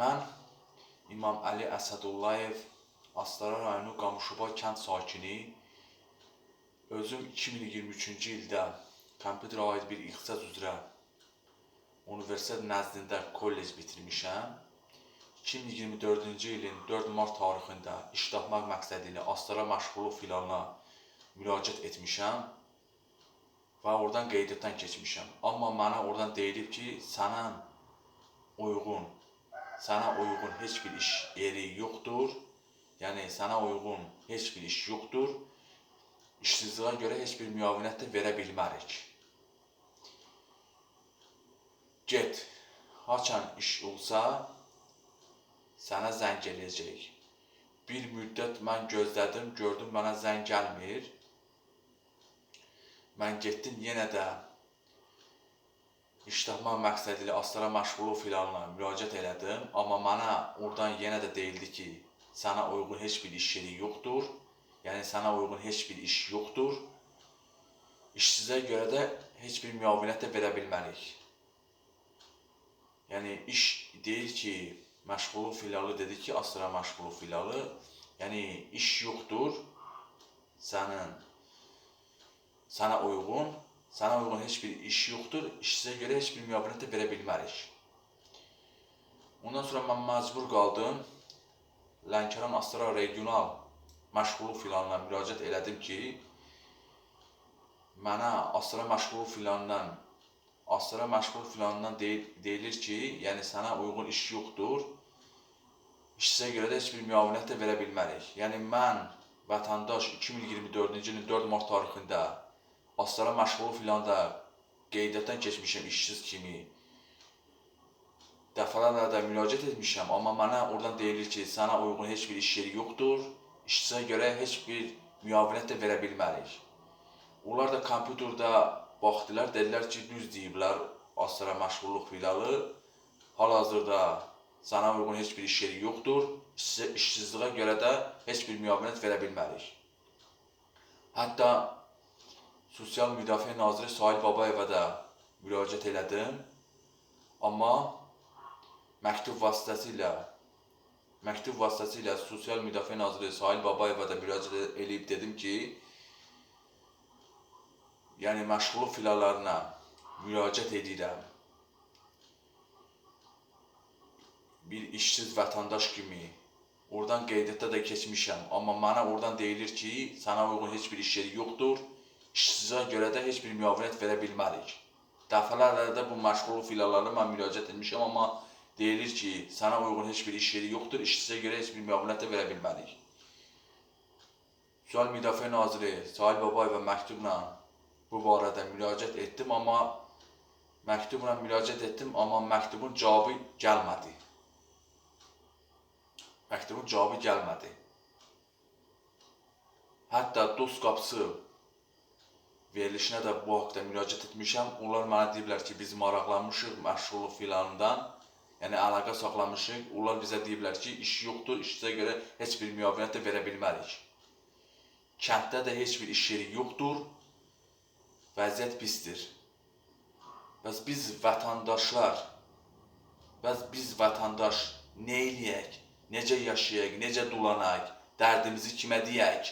Mən İmam Əli Əsədullayev, Astara rayonu Qamışubay kənd sakini. Özüm 2023-cü ildə kompüterə aid bir ixtisas üzrə universitet nəzdində kollec bitirmişəm. 2024-cü ilin 4 mart tarixində iş tapmaq məqsədi ilə Astara məşğulluq filialına müraciət etmişəm və oradan qeydiyyatdan keçmişəm. Amma mənə oradan deyilib ki, sənə uyğun heç bir iş yeri yoxdur. Yəni sənə uyğun heç bir iş yoxdur. İşsizliyə görə heç bir müavinət də verə bilmərik. Get, haçan iş olsa sənə zəng eləyəcək. Bir müddət mən gözlədim, gördüm mənə zəng gəlmir. Mən getdim yenə də iş tapmaq məqsədi ilə Astara məşğulluq filialına müraciət elədim. Amma mənə oradan yenə də deyildi ki, sənə uyğun heç bir iş yeri yoxdur. Yəni sənə uyğun heç bir iş yoxdur. İşsizə görə də heç bir müavinət də verə bilmərik. Yəni iş deyir ki, məşğulluq filialı dedi ki, Astara məşğulluq filialı, yəni iş yoxdur. Sənə uyğun heç bir iş yoxdur. İşsizə görə heç bir müavinət də verə bilmərik. Ondan sonra mən məcbur qaldım. Lənkəran Astara regional məşğulluq filialına müraciət elədim ki, mənə Astara məşğulluq filialından deyilir ki, yəni sənə uyğun iş yoxdur. İşsizə görə də heç bir müavinət də verə bilmərik. Yəni mən vətəndaş 2024-cü ilin 4 mart tarixində Astara məşğulluq filialında qeydiyyatdan keçmişəm işsiz kimi. Dəfələrlə də müraciət etmişəm, amma mənə oradan deyilir ki, sənə uyğun heç bir iş yeri yoxdur. İşsizə görə heç bir müavinət də verə bilmərik. Onlar da kompüterdə baxdılar, dedilər ki, düz deyiblər Astara məşğulluq filialı. Hal-hazırda sənə uyğun heç bir iş yeri yoxdur. İşsizliyə görə də heç bir müavinət verə bilmərik. Hətta Sosial Müdafiə Naziri Sahil Babayeva da müraciət elədim. Amma məktub vasitəsilə Sosial Müdafiə Naziri Sahil Babayeva da müraciət eləyib dedim ki, yəni məşğulluq filiallarına müraciət edirəm. Bir işsiz vətəndaş kimi oradan qeydiyyatda da keçmişəm. Amma mənə oradan deyilir ki, sənə uyğun heç bir iş yeri yoxdur. İşsizə görə də heç bir müavinət verə bilmərik. Dəfələrlə də bu məşğulluq filiallarına mən müraciət etmişəm, amma deyilir ki, sənə uyğun heç bir iş yeri yoxdur. İşsizə görə heç bir müavinət də verə bilmərik. Sosial Müdafiə Naziri Sahil Babayeva məktubla bu barədə müraciət etdim, amma məktubun cavabı gəlmədi. Hətta dost qapısı verilişinə də bu haqda müraciət etmişəm. Onlar mənə deyiblər ki, biz maraqlanmışıq məşğulluq filialından, yəni əlaqə saxlamışıq. Onlar bizə deyiblər ki, iş yoxdur, işsizə görə heç bir müavinət də verə bilmərik. Kənddə də heç bir iş yeri yoxdur, vəziyyət pisdir. Bəs biz vətəndaş nə eləyək, necə yaşayaq, necə dolanaq, dərdimizi kimə deyək?